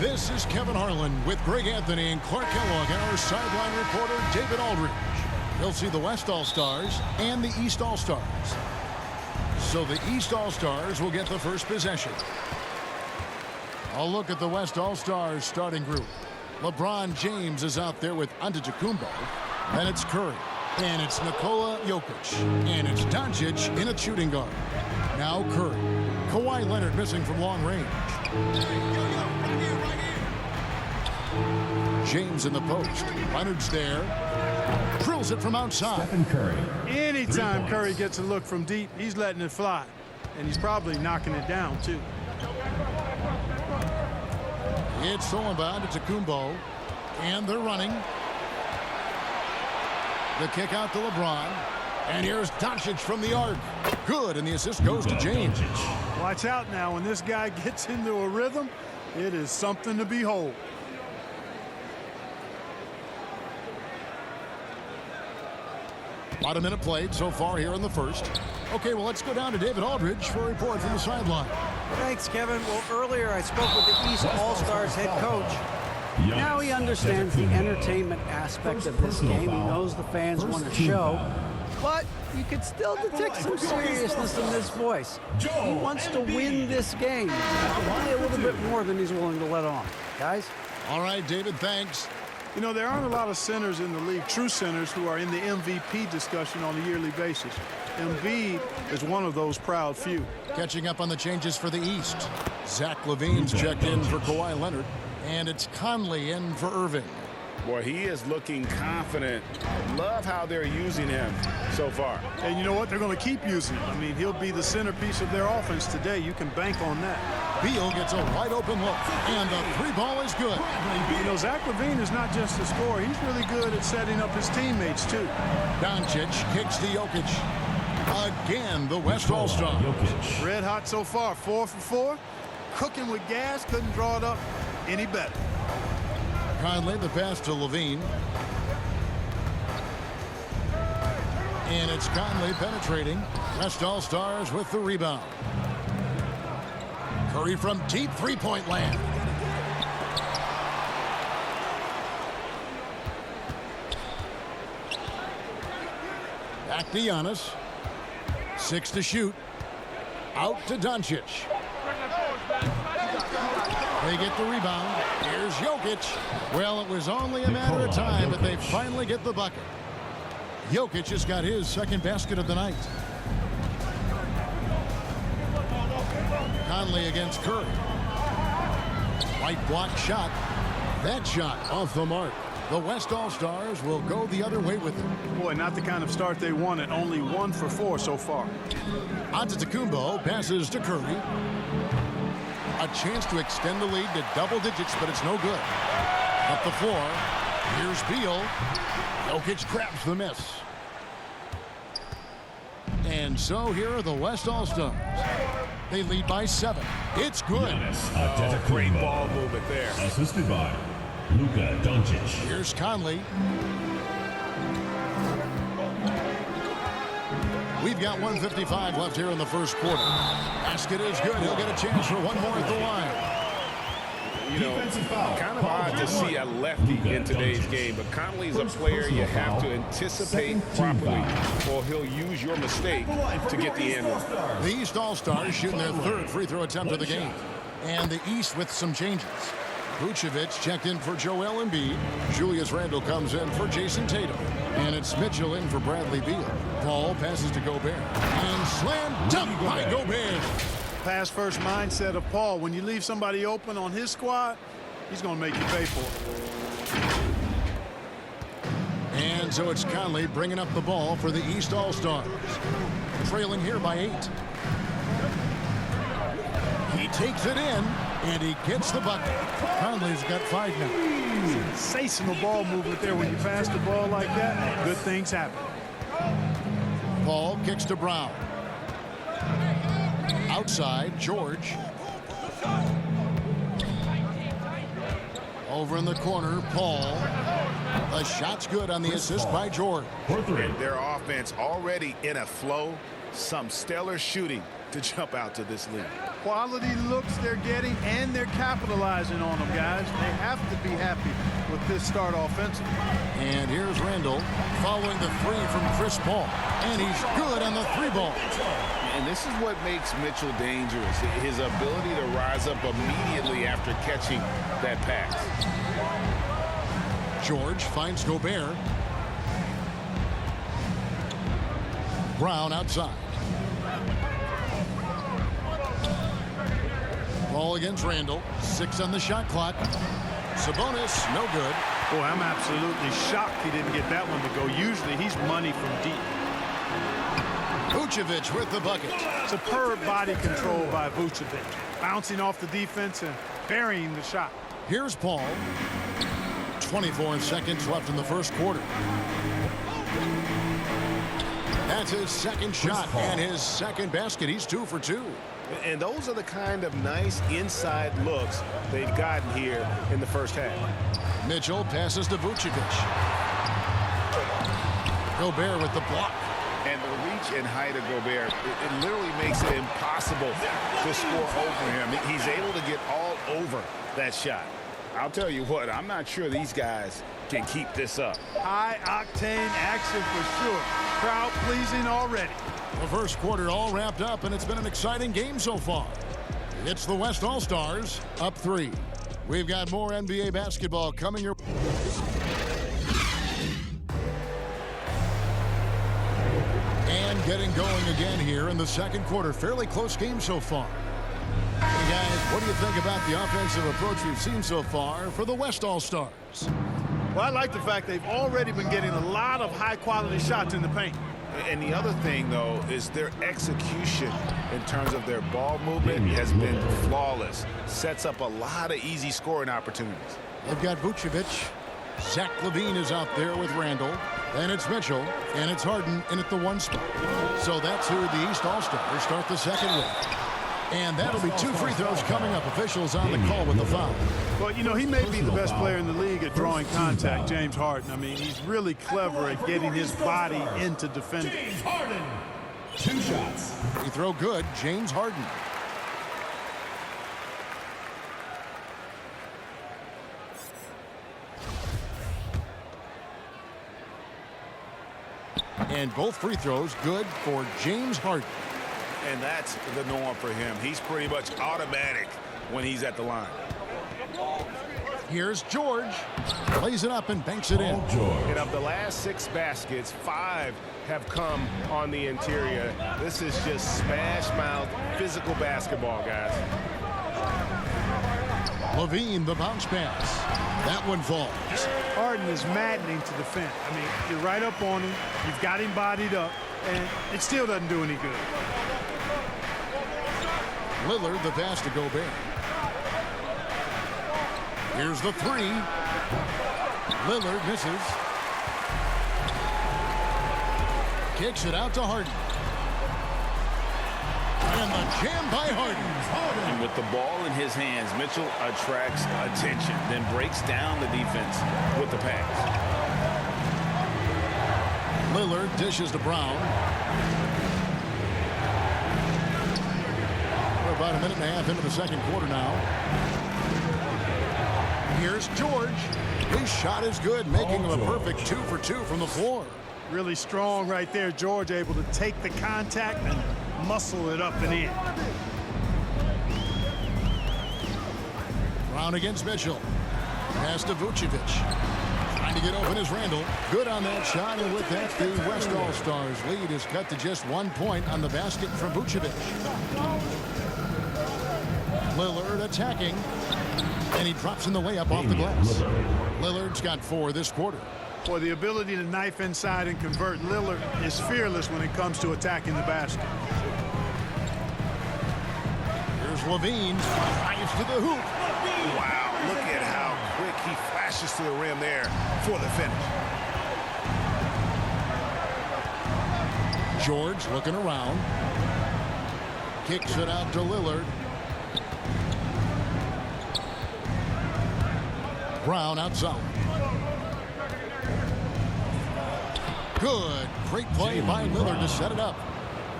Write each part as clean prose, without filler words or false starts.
This is Kevin Harlan with Greg Anthony and Clark Kellogg and our sideline reporter, David Aldridge. You'll see the West All-Stars and the East All-Stars. So the East All-Stars will get the first possession. I'll look at the West All-Stars starting group. LeBron James is out there with Antetokounmpo. Then it's Curry. And it's Nikola Jokic. And it's Doncic in a shooting guard. Now Curry. Kawhi Leonard missing from long range. James in the post. Leonard's there. Drills it from outside. Stephen Curry. Anytime Curry gets a look from deep, he's letting it fly. And he's probably knocking it down, too. It's stolen by Antetokounmpo. And they're running. The kick out to LeBron. And here's Doncic from the arc. Good, and the assist goes to James. Watch out now. When this guy gets into a rhythm, it is something to behold. About a minute played so far here in the first. Okay, well, let's go down to David Aldridge for a report from the sideline. Thanks, Kevin. Well, earlier I spoke with the East All-Stars head coach. Now he understands the entertainment aspect of this game. He knows the fans want to show. But you could still detect some seriousness in this voice. He wants to win this game. Probably a little bit more than he's willing to let on. Guys? All right, David, thanks. You know, there aren't a lot of centers in the league, true centers, who are in the MVP discussion on a yearly basis. Embiid is one of those proud few. Catching up on the changes for the East. Zach LaVine's checked in for Kawhi Leonard. And it's Conley in for Irving. Boy, he is looking confident. Love how they're using him so far. And you know what? They're going to keep using him. I mean, he'll be the centerpiece of their offense today. You can bank on that. Beal gets a wide open look, and the three ball is good. You know, Zach LaVine is not just a scorer. He's really good at setting up his teammates, too. Doncic kicks to Jokic. Again, the West All-Star. Red hot so far, 4 for 4. Cooking with gas, couldn't draw it up any better. Conley, the pass to LaVine. And it's Conley penetrating. West All-Stars with the rebound. Curry from deep three-point land. Back to Giannis. 6 to shoot. Out to Doncic. They get the rebound. Here's Jokic. Well, it was only a matter of time, but they finally get the bucket. Jokic has got his second basket of the night. Conley against Curry. White block shot. That shot off the mark. The West All-Stars will go the other way with it. Boy, not the kind of start they wanted. Only 1 for 4 so far. Antetokounmpo passes to Curry. A chance to extend the lead to double digits, but it's no good. Up the floor. Here's Beal. Jokic grabs the miss. And so here are the West All-Stars. They lead by 7. It's good. Great ball movement there. Assisted by Luka Doncic. Here's Conley. We've got 1:55 left here in the first quarter. Basket is good. He'll get a chance for one more at the line. You know, kind of odd to see a lefty in today's game, but Conley's a player you have to anticipate properly, or he'll use your mistake to get the end one. The East All-Stars shooting their 3rd free throw attempt of the game. And the East with some changes. Vucevic checked in for Joel Embiid. Julius Randle comes in for Jason Tatum. And it's Mitchell in for Bradley Beal. Paul passes to Gobert. And slam dunk by Gobert. Pass first mindset of Paul. When you leave somebody open on his squad, he's going to make you pay for it. And so it's Conley bringing up the ball for the East All-Stars. Trailing here by 8. He takes it in, and he gets the bucket. Conley's got 5 now. Sensational ball movement there. When you pass the ball like that, good things happen. Paul kicks to Brown. Outside, George. Over in the corner, Paul. The shot's good on the assist by George. Their offense already in a flow. some stellar shooting to jump out to this lead. Quality looks they're getting, and they're capitalizing on them, guys. They have to be happy with this start offensively. And here's Randall following the three from Chris Paul. And he's good on the three ball. And this is what makes Mitchell dangerous, his ability to rise up immediately after catching that pass. George finds Gobert. Brown outside. Ball against Randall. 6 on the shot clock. Sabonis, no good. Boy, I'm absolutely shocked he didn't get that one to go. Usually he's money from deep. Vucevic with the bucket. Superb body control by Vucevic. Bouncing off the defense and burying the shot. Here's Paul. 24 seconds left in the first quarter. That's his second shot and his second basket. He's 2 for 2. And those are the kind of nice inside looks they've gotten here in the first half. Mitchell passes to Vucevic. Gobert with the block. And the reach and height of Gobert, it literally makes it impossible to score over him. He's able to get all over that shot. I'll tell you what, I'm not sure these guys can keep this up. High-octane action for sure. Crowd pleasing already. The first quarter all wrapped up, and it's been an exciting game so far. It's the West All-Stars up 3. We've got more NBA basketball coming your way. And getting going again here in the second quarter. Fairly close game so far. Hey guys, what do you think about the offensive approach we've seen so far for the West All-Stars? Well, I like the fact they've already been getting a lot of high-quality shots in the paint. And the other thing, though, is their execution in terms of their ball movement has been flawless. Sets up a lot of easy scoring opportunities. They've got Vucevic. Zach LaVine is out there with Randall. Then it's Mitchell, and it's Harden in at the 1 spot. So that's who the East All-Stars start the second with. And that'll be 2 free throws coming up. Officials on the call with the foul. Well, you know, he may be the best player in the league at drawing contact, James Harden. I mean, he's really clever at getting his body into defending. James Harden. 2 shots. Free throw good, James Harden. And both free throws good for James Harden. And that's the norm for him. He's pretty much automatic when he's at the line. Here's George. Plays it up and banks it in. And of the last 6 baskets, 5 have come on the interior. This is just smash mouth physical basketball, guys. LaVine, the bounce pass. That one falls. Harden is maddening to defend. I mean, you're right up on him. You've got him bodied up, and it still doesn't do any good. Lillard, the pass to Gobert. Here's the 3. Lillard misses. Kicks it out to Harden. And the jam by Harden. And with the ball in his hands, Mitchell attracts attention, then breaks down the defense with the pass. Lillard dishes to Brown. We're about a minute and a half into the second quarter now. Here's George. His shot is good, making him a perfect 2 for 2 from the floor. Really strong right there. George able to take the contact and muscle it up and in. Brown against Mitchell. Pass to Vucevic. Trying to get open is Randall. Good on that shot, and with that, the West All-Stars lead is cut to just 1 point on the basket from Vucevic. Lillard attacking, and he drops in the layup off the glass. Lillard's got 4 this quarter. Boy, the ability to knife inside and convert. Lillard is fearless when it comes to attacking the basket. Here's LaVine. Drives to the hoop. Wow, look at how quick he flashes to the rim there for the finish. George looking around. Kicks it out to Lillard. Brown outside. Good. Great play by Lillard to set it up.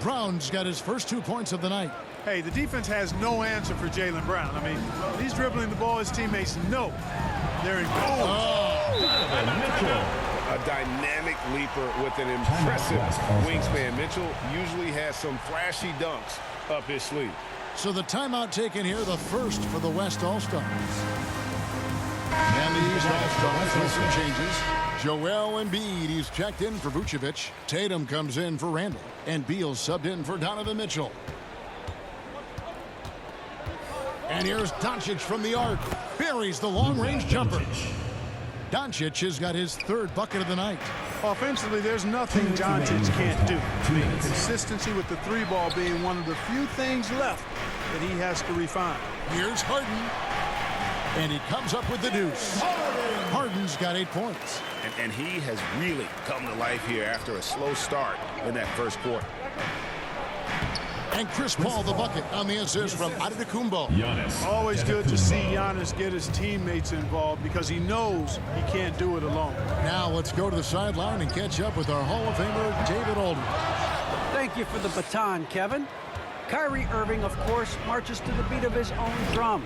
Brown's got his first 2 points of the night. Hey, the defense has no answer for Jaylen Brown. I mean, he's dribbling the ball. His teammates know they're in goal. A dynamic leaper with an impressive wingspan. Mitchell usually has some flashy dunks up his sleeve. So the timeout taken here, the first for the West All-Stars. And the East All-Stars with some changes. Joel Embiid, he's checked in for Vucevic. Tatum comes in for Randall. And Beal subbed in for Donovan Mitchell. And here's Doncic from the arc. Buries the long-range jumper. Doncic has got his third bucket of the night. Offensively, there's nothing Doncic can't do. Consistency with the three ball being one of the few things left that he has to refine. Here's Harden. And he comes up with the deuce. Harden's got 8 points. And he has really come to life here after a slow start in that first quarter. And Chris Paul the bucket on the assist from Antetokounmpo. Always good to see Giannis get his teammates involved because he knows he can't do it alone. Now let's go to the sideline and catch up with our Hall of Famer, David Aldridge. Thank you for the baton, Kevin. Kyrie Irving, of course, marches to the beat of his own drum.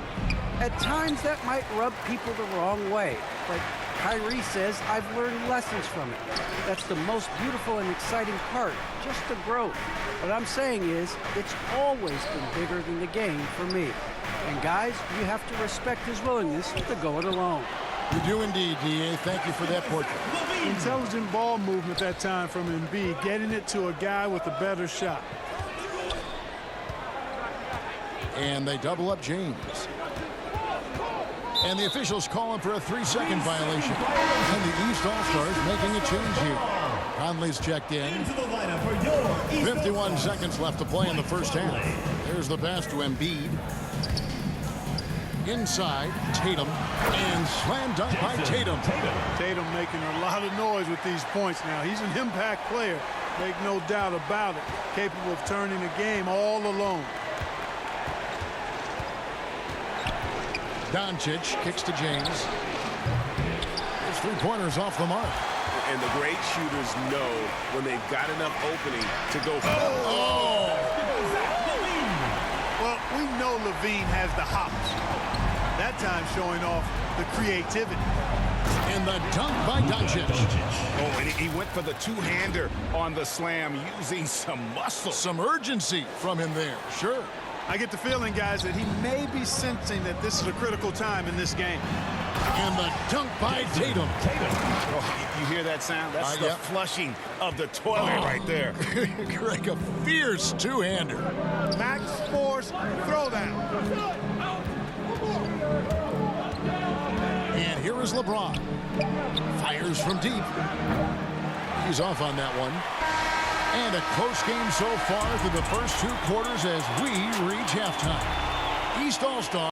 At times, that might rub people the wrong way, but Kyrie says, I've learned lessons from it. That's the most beautiful and exciting part, just the growth. What I'm saying is, it's always been bigger than the game for me. And guys, you have to respect his willingness to go it alone. You do indeed, D.A. Thank you for that portrait. Intelligent ball movement that time from Embiid, getting it to a guy with a better shot. And they double up James. And the officials calling for a 3-second violation. And the East All-Stars making a change here. Conley's checked in. 51 seconds left to play in the first half. There's the pass to Embiid. Inside, Tatum. And slam dunk by Tatum. Tatum making a lot of noise with these points now. He's an impact player. Make no doubt about it. Capable of turning a game all alone. Doncic kicks to James. His three-pointers off the mark. And the great shooters know when they've got enough opening to go for it. Oh! Well, we know Levine has the hops. That time showing off the creativity. And the dunk by Doncic. Oh, and he went for the two-hander on the slam using some muscle. Some urgency from him there, sure. I get the feeling, guys, that he may be sensing that this is a critical time in this game. And the dunk by Tatum. Oh, you hear that sound? That's the flushing of the toilet right there. Greg, a fierce two-hander. Max Force throwdown. And here is LeBron. Fires from deep. He's off on that one. And a close game so far through the first 2 quarters as we reach halftime. East All-Star.